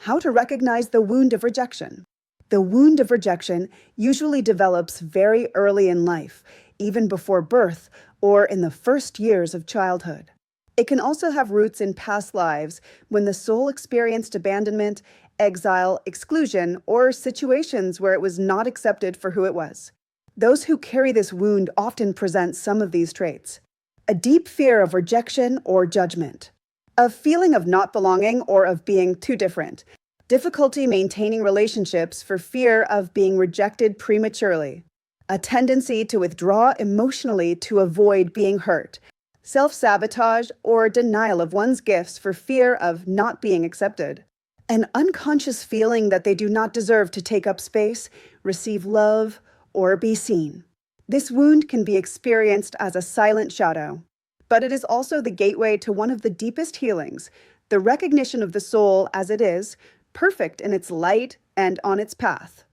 How to recognize the wound of rejection. The wound of rejection usually develops very early in life, even before birth or in the first years of childhood. It can also have roots in past lives when the soul experienced abandonment, exile, exclusion, or situations where it was not accepted for who it was. Those who carry this wound often present some of these traits: a deep fear of rejection or judgment, a feeling of not belonging or of being too different, difficulty maintaining relationships for fear of being rejected prematurely, a tendency to withdraw emotionally to avoid being hurt, self-sabotage or denial of one's gifts for fear of not being accepted, an unconscious feeling that they do not deserve to take up space, receive love, or be seen. This wound can be experienced as a silent shadow, but it is also the gateway to one of the deepest healings, the recognition of the soul as it is, perfect in its light and on its path.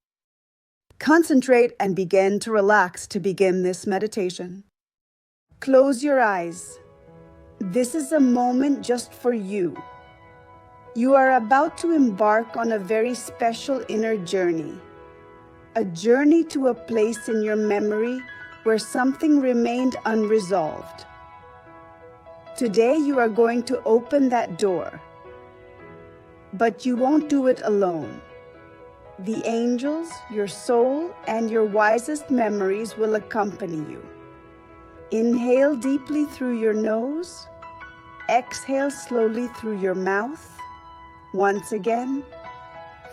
Concentrate and begin to relax to begin this meditation. Close your eyes. This is a moment just for you. You are about to embark on a very special inner journey. A journey to a place in your memory where something remained unresolved. Today you are going to open that door. But you won't do it alone. The angels, your soul, and your wisest memories will accompany you. Inhale deeply through your nose. Exhale slowly through your mouth. Once again,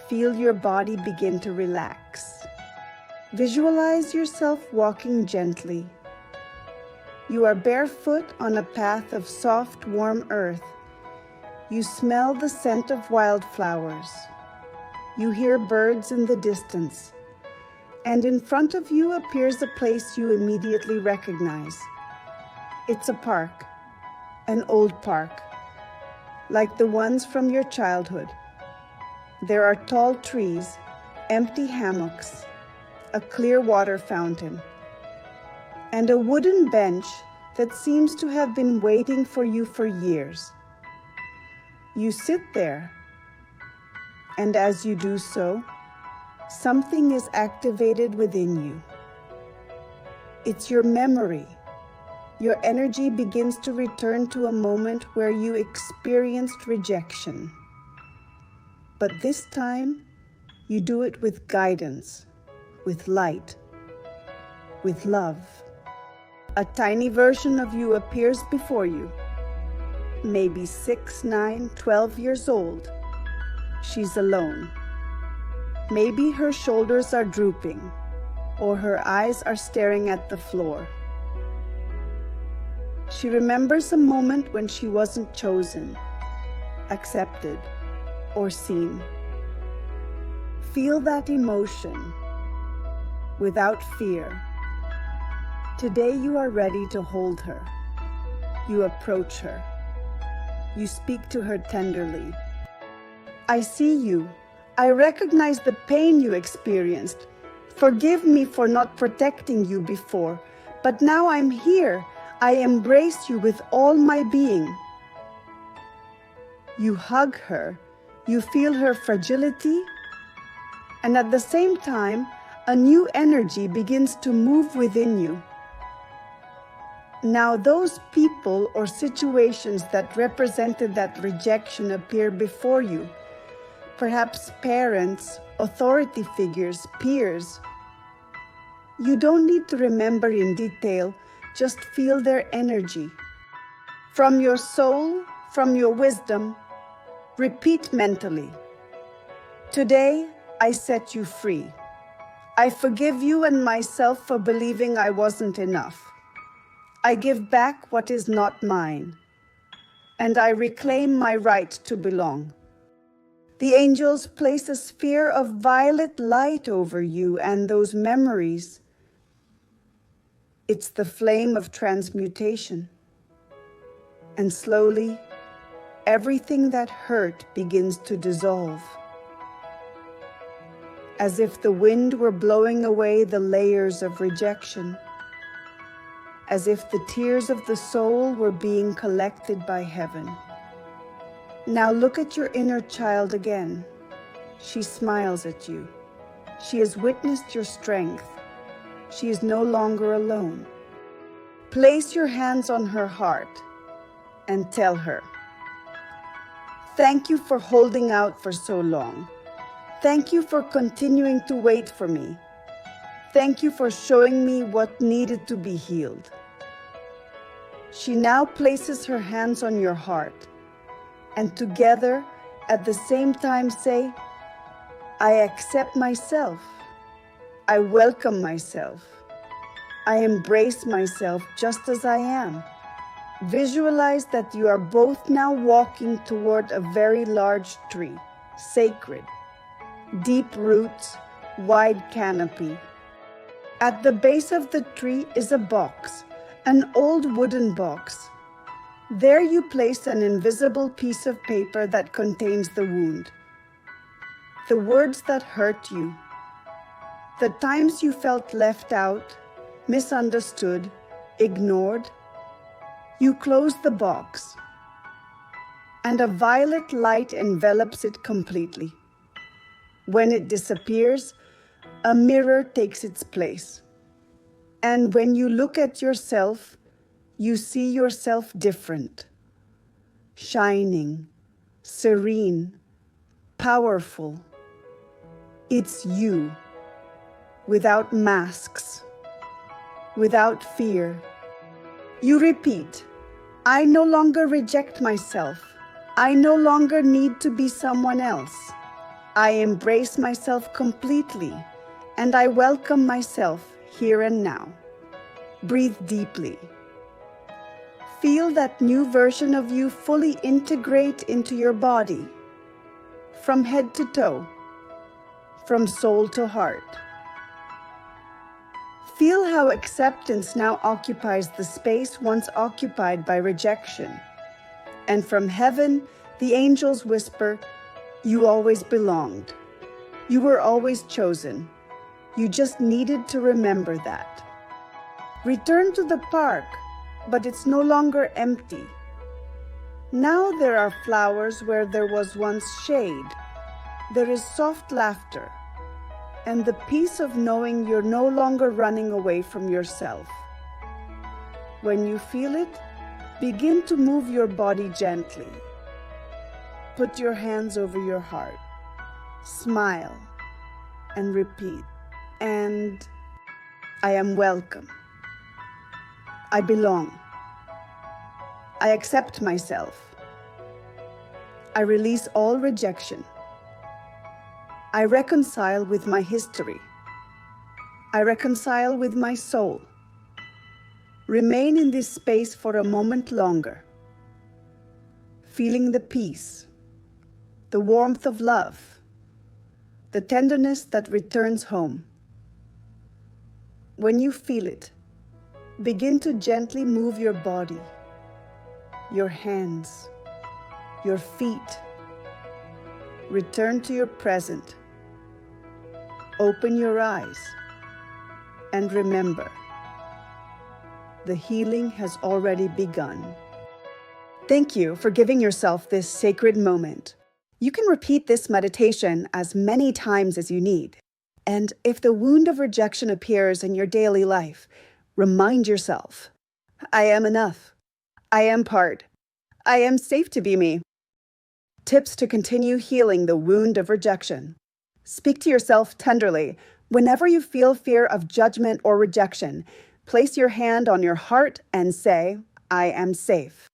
feel your body begin to relax. Visualize yourself walking gently. You are barefoot on a path of soft, warm earth. You smell the scent of wildflowers. You hear birds in the distance. And in front of you appears a place you immediately recognize. It's a park, an old park, like the ones from your childhood. There are tall trees, empty hammocks, a clear water fountain, and a wooden bench that seems to have been waiting for you for years. You sit there, and as you do so, something is activated within you. It's your memory. Your energy begins to return to a moment where you experienced rejection. But this time, you do it with guidance, with light, with love. A tiny version of you appears before you. Maybe 6, 9, 12 years old. She's alone. Maybe her shoulders are drooping, or her eyes are staring at the floor. She remembers a moment when she wasn't chosen, accepted, or seen. Feel that emotion without fear. Today you are ready to hold her. You approach her. You speak to her tenderly. I see you. I recognize the pain you experienced. Forgive me for not protecting you before, but now I'm here. I embrace you with all my being. You hug her. You feel her fragility, and at the same time, a new energy begins to move within you. Now those people or situations that represented that rejection appear before you. Perhaps parents, authority figures, peers. You don't need to remember in detail, just feel their energy. From your soul, from your wisdom, repeat mentally. Today, I set you free. I forgive you and myself for believing I wasn't enough. I give back what is not mine, and I reclaim my right to belong. The angels place a sphere of violet light over you and those memories. It's the flame of transmutation. And slowly, everything that hurt begins to dissolve. As if the wind were blowing away the layers of rejection. As if the tears of the soul were being collected by heaven. Now look at your inner child again. She smiles at you. She has witnessed your strength. She is no longer alone. Place your hands on her heart and tell her, "Thank you for holding out for so long. Thank you for continuing to wait for me. Thank you for showing me what needed to be healed." She now places her hands on your heart, and together at the same time say, "I accept myself. I welcome myself. I embrace myself just as I am." Visualize that you are both now walking toward a very large tree, sacred, deep roots, wide canopy. At the base of the tree is a box, an old wooden box. There you place an invisible piece of paper that contains the wound, the words that hurt you, the times you felt left out, misunderstood, ignored. You close the box, and a violet light envelops it completely. When it disappears, a mirror takes its place. And when you look at yourself, you see yourself different, shining, serene, powerful. It's you, without masks, without fear. You repeat, "I no longer reject myself. I no longer need to be someone else. I embrace myself completely, and I welcome myself here and now." Breathe deeply. Feel that new version of you fully integrate into your body, from head to toe, from soul to heart. Feel how acceptance now occupies the space once occupied by rejection. And from heaven, the angels whisper, "You always belonged. You were always chosen. You just needed to remember that." Return to the park, but it's no longer empty. Now there are flowers where there was once shade. There is soft laughter, and the peace of knowing you're no longer running away from yourself. When you feel it, begin to move your body gently. Put your hands over your heart. Smile and repeat, "And I am welcome. I belong. I accept myself. I release all rejection. I reconcile with my history. I reconcile with my soul." Remain in this space for a moment longer, feeling the peace, the warmth of love, the tenderness that returns home. When you feel it, begin to gently move your body, your hands, your feet. Return to your present. Open your eyes and remember, the healing has already begun. Thank you for giving yourself this sacred moment. You can repeat this meditation as many times as you need. And if the wound of rejection appears in your daily life, remind yourself, "I am enough. I am part. I am safe to be me." Tips to continue healing the wound of rejection. Speak to yourself tenderly. Whenever you feel fear of judgment or rejection, place your hand on your heart and say, "I am safe.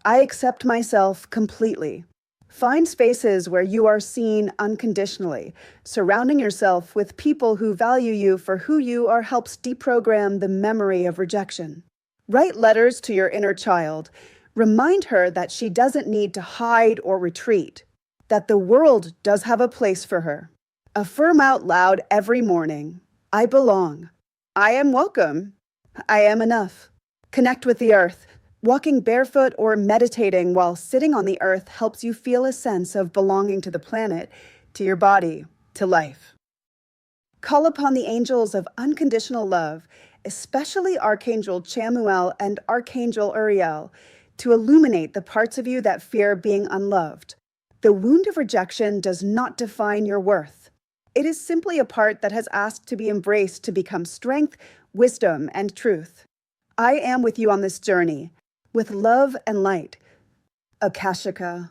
I accept myself completely." Find spaces where you are seen unconditionally. Surrounding yourself with people who value you for who you are helps deprogram the memory of rejection. Write letters to your inner child. Remind her that she doesn't need to hide or retreat, that the world does have a place for her. Affirm out loud every morning, "I belong. I am welcome. I am enough." Connect with the earth. Walking barefoot or meditating while sitting on the earth helps you feel a sense of belonging to the planet, to your body, to life. Call upon the angels of unconditional love, especially Archangel Chamuel and Archangel Uriel, to illuminate the parts of you that fear being unloved. The wound of rejection does not define your worth. It is simply a part that has asked to be embraced to become strength, wisdom, and truth. I am with you on this journey, with love and light. Akashika.